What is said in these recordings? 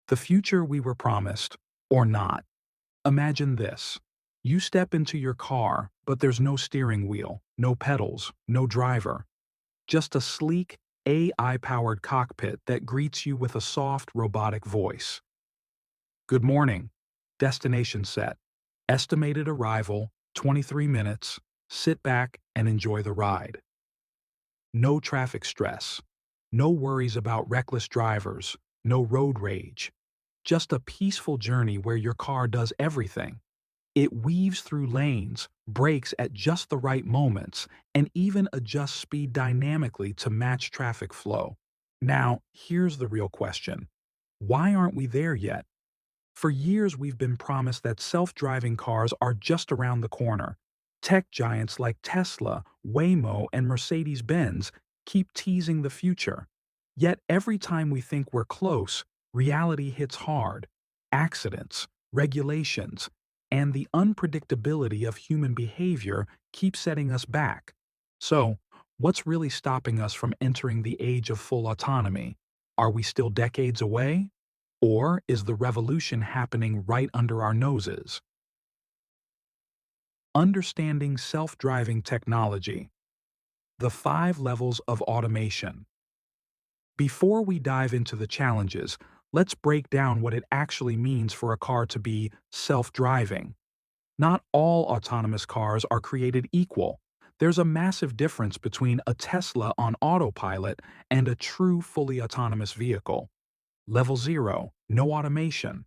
The future we were promised, or not. Imagine this. You step into your car, but there's no steering wheel, no pedals, no driver. Just a sleek, AI-powered cockpit that greets you with a soft, robotic voice. Good morning. Destination set. Estimated arrival, 23 minutes. Sit back and enjoy the ride. No traffic stress. No worries about reckless drivers. No road rage. Just a peaceful journey where your car does everything. It weaves through lanes, brakes at just the right moments, and even adjusts speed dynamically to match traffic flow. Now, here's the real question. Why aren't we there yet? For years, we've been promised that self-driving cars are just around the corner. Tech giants like Tesla, Waymo, and Mercedes-Benz keep teasing the future. Yet every time we think we're close, reality hits hard. Accidents, regulations, and the unpredictability of human behavior keep setting us back. So, what's really stopping us from entering the age of full autonomy? Are we still decades away? Or is the revolution happening right under our noses? Understanding self-driving technology. The 5 levels of automation. Before we dive into the challenges, let's break down what it actually means for a car to be self-driving. Not all autonomous cars are created equal. There's a massive difference between a Tesla on autopilot and a true fully autonomous vehicle. Level 0, no automation.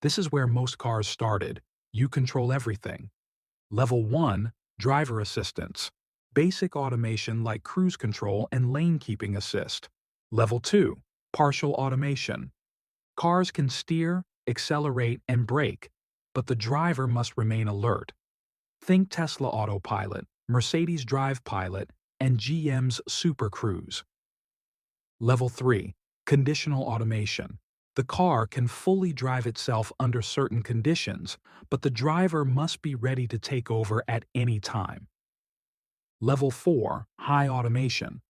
This is where most cars started. You control everything. Level 1, driver assistance. Basic automation like cruise control and lane keeping assist. Level 2, partial automation. Cars can steer, accelerate, and brake, but the driver must remain alert. Think Tesla Autopilot, Mercedes Drive Pilot, and GM's Super Cruise. Level 3, conditional automation. The car can fully drive itself under certain conditions, but the driver must be ready to take over at any time. Level 4, high automation.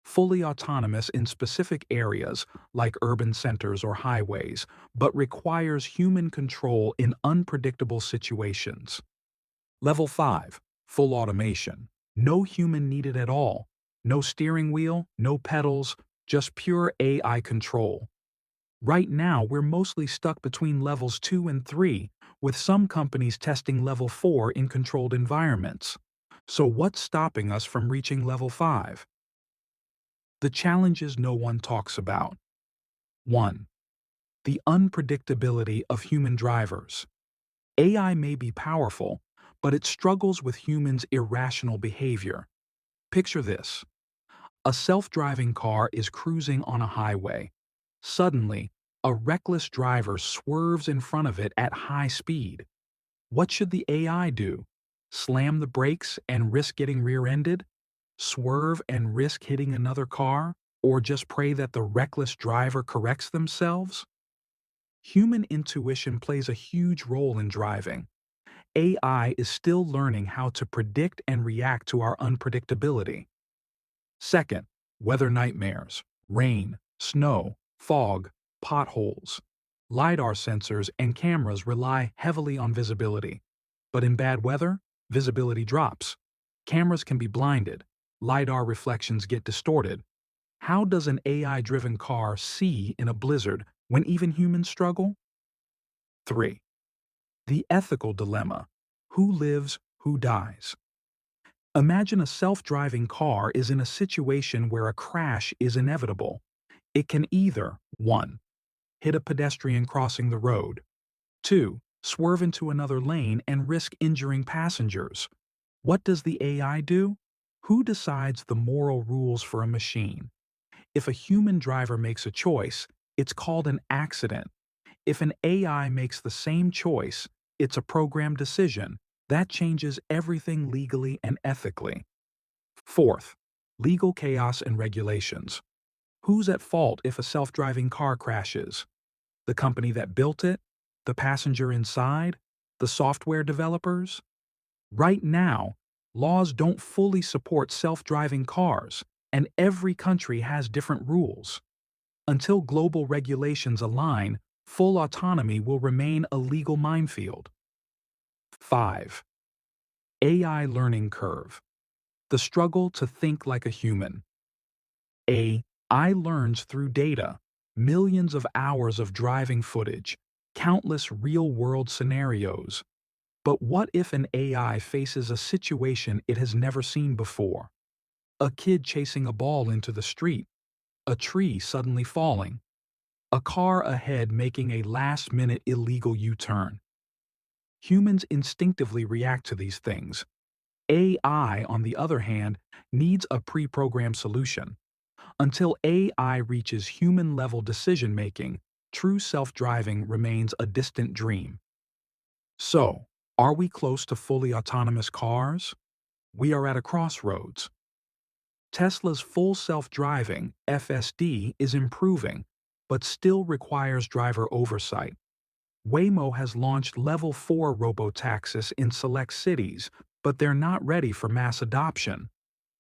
Fully autonomous in specific areas like urban centers or highways, but requires human control in unpredictable situations. Level 5, full automation. No human needed at all. No steering wheel, no pedals, just pure AI control. Right now, we're mostly stuck between levels 2 and 3, with some companies testing level 4 in controlled environments. So what's stopping us from reaching level 5? The challenges no one talks about. 1. The unpredictability of human drivers. AI may be powerful, but it struggles with humans' irrational behavior. Picture this. A self-driving car is cruising on a highway. Suddenly, a reckless driver swerves in front of it at high speed. What should the AI do? Slam the brakes and risk getting rear-ended? Swerve and risk hitting another car? Or just pray that the reckless driver corrects themselves? Human intuition plays a huge role in driving. AI is still learning how to predict and react to our unpredictability. Second, weather nightmares, rain, snow, fog, potholes. LiDAR sensors and cameras rely heavily on visibility. But in bad weather, visibility drops. Cameras can be blinded. LiDAR reflections get distorted. How does an AI-driven car see in a blizzard when even humans struggle? 3. The ethical dilemma. Who lives, who dies? Imagine a self-driving car is in a situation where a crash is inevitable. It can either 1. Hit a pedestrian crossing the road, 2. Swerve into another lane and risk injuring passengers. What does the AI do? Who decides the moral rules for a machine? If a human driver makes a choice, it's called an accident. If an AI makes the same choice, it's a programmed decision. That changes everything legally and ethically. Fourth, legal chaos and regulations. Who's at fault if a self-driving car crashes? The company that built it? The passenger inside? The software developers? Right now, laws don't fully support self-driving cars, and every country has different rules. Until global regulations align, full autonomy will remain a legal minefield. 5. AI learning curve. The struggle to think like a human. AI learns through data, millions of hours of driving footage, countless real-world scenarios. But what if an AI faces a situation it has never seen before? A kid chasing a ball into the street, a tree suddenly falling, a car ahead making a last-minute illegal U-turn. Humans instinctively react to these things. AI, on the other hand, needs a pre-programmed solution. Until AI reaches human-level decision-making, true self-driving remains a distant dream. So, are we close to fully autonomous cars? We are at a crossroads. Tesla's full self-driving, FSD, is improving, but still requires driver oversight. Waymo has launched Level 4 robotaxis in select cities, but they're not ready for mass adoption.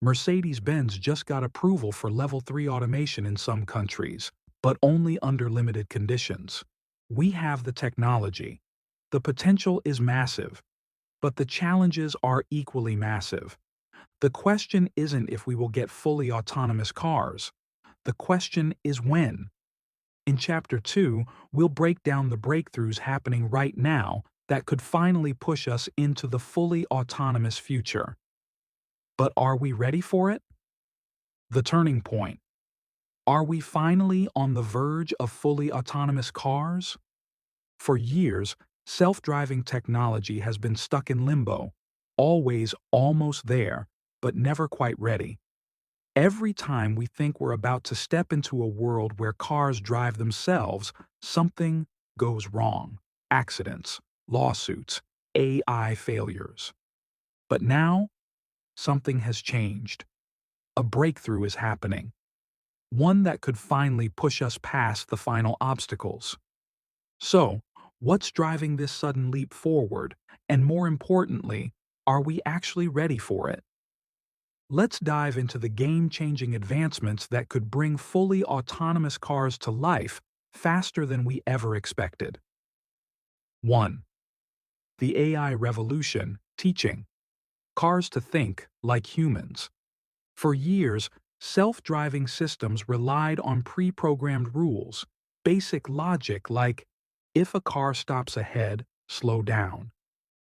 Mercedes-Benz just got approval for Level 3 automation in some countries, but only under limited conditions. We have the technology. The potential is massive, but the challenges are equally massive. The question isn't if we will get fully autonomous cars. The question is when. In Chapter 2, we'll break down the breakthroughs happening right now that could finally push us into the fully autonomous future. But are we ready for it? The turning point. Are we finally on the verge of fully autonomous cars? For years, self-driving technology has been stuck in limbo, always almost there, but never quite ready. Every time we think we're about to step into a world where cars drive themselves, something goes wrong. Accidents, lawsuits, AI failures. But now, something has changed. A breakthrough is happening. One that could finally push us past the final obstacles. So, what's driving this sudden leap forward? And more importantly, are we actually ready for it? Let's dive into the game-changing advancements that could bring fully autonomous cars to life faster than we ever expected. 1. The AI revolution, teaching cars to think like humans. For years, self-driving systems relied on pre-programmed rules, basic logic like, if a car stops ahead, slow down.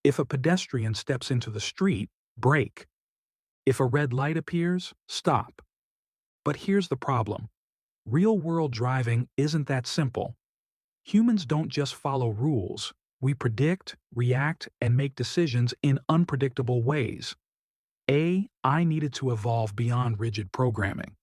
If a pedestrian steps into the street, brake. If a red light appears, stop. But here's the problem. Real-world driving isn't that simple. Humans don't just follow rules. We predict, react, and make decisions in unpredictable ways. AI needed to evolve beyond rigid programming.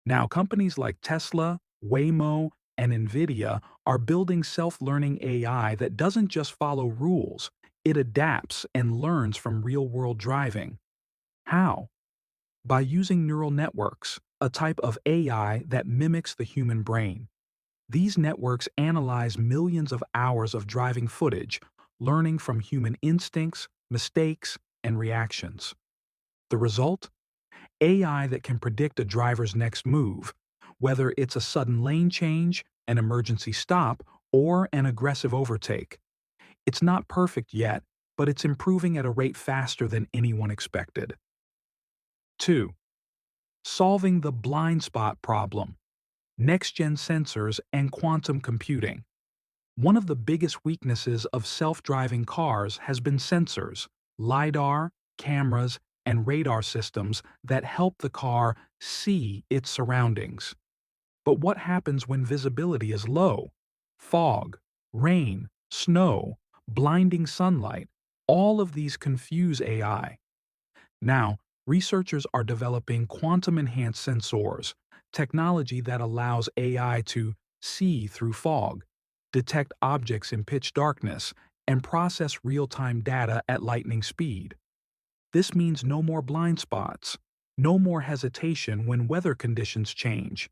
Now, companies like Tesla, Waymo, and NVIDIA are building self-learning AI that doesn't just follow rules, it adapts and learns from real-world driving. How? By using neural networks, a type of AI that mimics the human brain. These networks analyze millions of hours of driving footage, learning from human instincts, mistakes, and reactions. The result? AI that can predict a driver's next move, whether it's a sudden lane change, an emergency stop, or an aggressive overtake. It's not perfect yet, but it's improving at a rate faster than anyone expected. 2. Solving the blind spot problem. Next-gen sensors and quantum computing. One of the biggest weaknesses of self-driving cars has been sensors, LiDAR, cameras, and radar systems that help the car see its surroundings. But what happens when visibility is low? Fog, rain, snow, blinding sunlight, all of these confuse AI. Now, researchers are developing quantum-enhanced sensors, technology that allows AI to see through fog, detect objects in pitch darkness, and process real-time data at lightning speed. This means no more blind spots, no more hesitation when weather conditions change.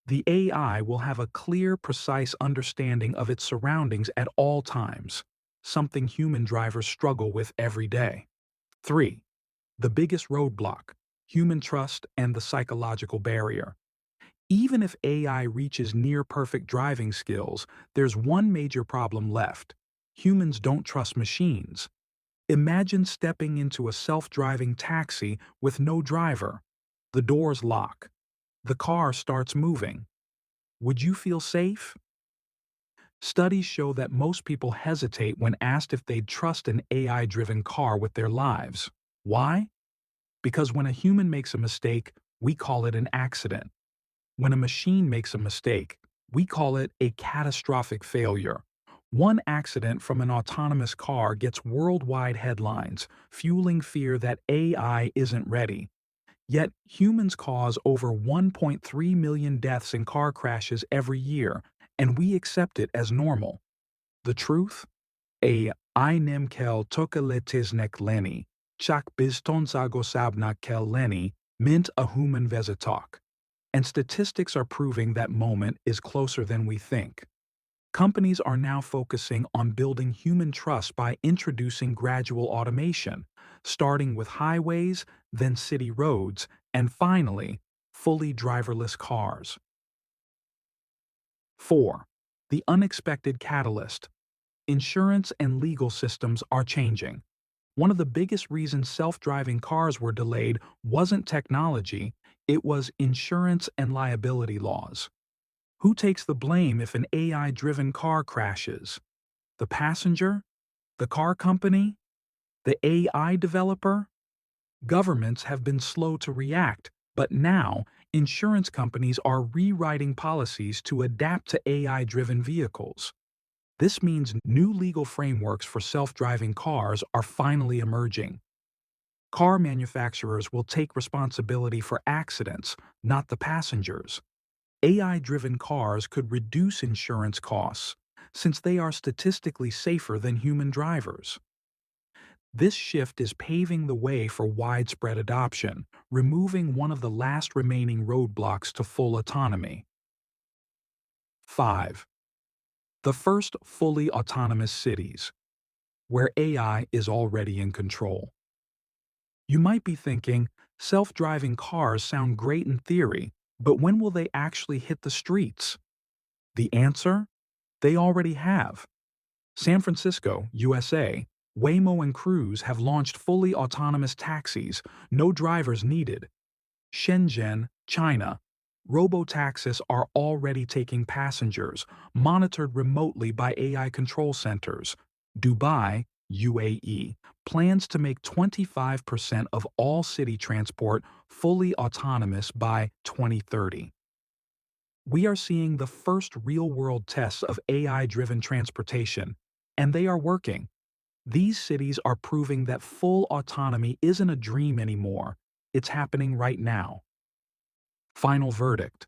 The AI will have a clear, precise understanding of its surroundings at all times, something human drivers struggle with every day. 3. The biggest roadblock, human trust and the psychological barrier. Even if AI reaches near-perfect driving skills, there's one major problem left. Humans don't trust machines. Imagine stepping into a self-driving taxi with no driver. The doors lock. The car starts moving. Would you feel safe? Studies show that most people hesitate when asked if they'd trust an AI-driven car with their lives. Why? Because when a human makes a mistake, we call it an accident. When a machine makes a mistake, we call it a catastrophic failure. One accident from an autonomous car gets worldwide headlines, fueling fear that AI isn't ready. Yet, humans cause over 1.3 million deaths in car crashes every year, and we accept it as normal. The truth? A inem kel tokaletiznek leni, chak biztonsagosabnak kel leni, mint a human vezetok. And statistics are proving that moment is closer than we think. Companies are now focusing on building human trust by introducing gradual automation, starting with highways, then city roads, and finally, fully driverless cars. 4. The unexpected catalyst. Insurance and legal systems are changing. One of the biggest reasons self-driving cars were delayed wasn't technology, it was insurance and liability laws. Who takes the blame if an AI-driven car crashes? The passenger? The car company? The AI developer? Governments have been slow to react, but now insurance companies are rewriting policies to adapt to AI-driven vehicles. This means new legal frameworks for self-driving cars are finally emerging. Car manufacturers will take responsibility for accidents, not the passengers. AI-driven cars could reduce insurance costs, since they are statistically safer than human drivers. This shift is paving the way for widespread adoption, removing one of the last remaining roadblocks to full autonomy. 5. The first fully autonomous cities, where AI is already in control. You might be thinking, self-driving cars sound great in theory, but when will they actually hit the streets? The answer? They already have. San Francisco, USA, Waymo and Cruise have launched fully autonomous taxis, no drivers needed. Shenzhen, China, robotaxis are already taking passengers, monitored remotely by AI control centers. Dubai, UAE, plans to make 25% of all city transport fully autonomous by 2030. We are seeing the first real-world tests of AI-driven transportation, and they are working. These cities are proving that full autonomy isn't a dream anymore, it's happening right now. Final verdict.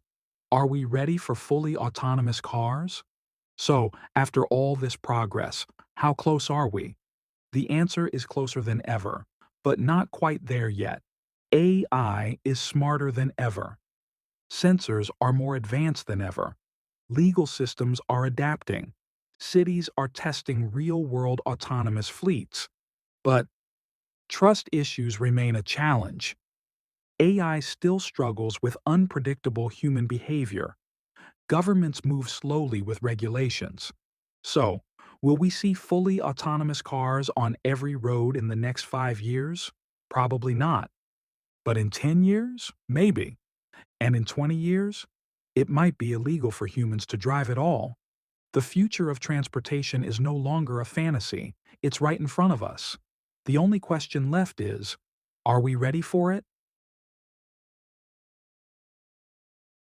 Are we ready for fully autonomous cars? So, after all this progress, how close are we? The answer is closer than ever, but not quite there yet. AI is smarter than ever. Sensors are more advanced than ever. Legal systems are adapting. Cities are testing real-world autonomous fleets. But trust issues remain a challenge. AI still struggles with unpredictable human behavior. Governments move slowly with regulations. So, will we see fully autonomous cars on every road in the next 5 years? Probably not. But in 10 years? Maybe. And in 20 years? It might be illegal for humans to drive at all. The future of transportation is no longer a fantasy. It's right in front of us. The only question left is, are we ready for it?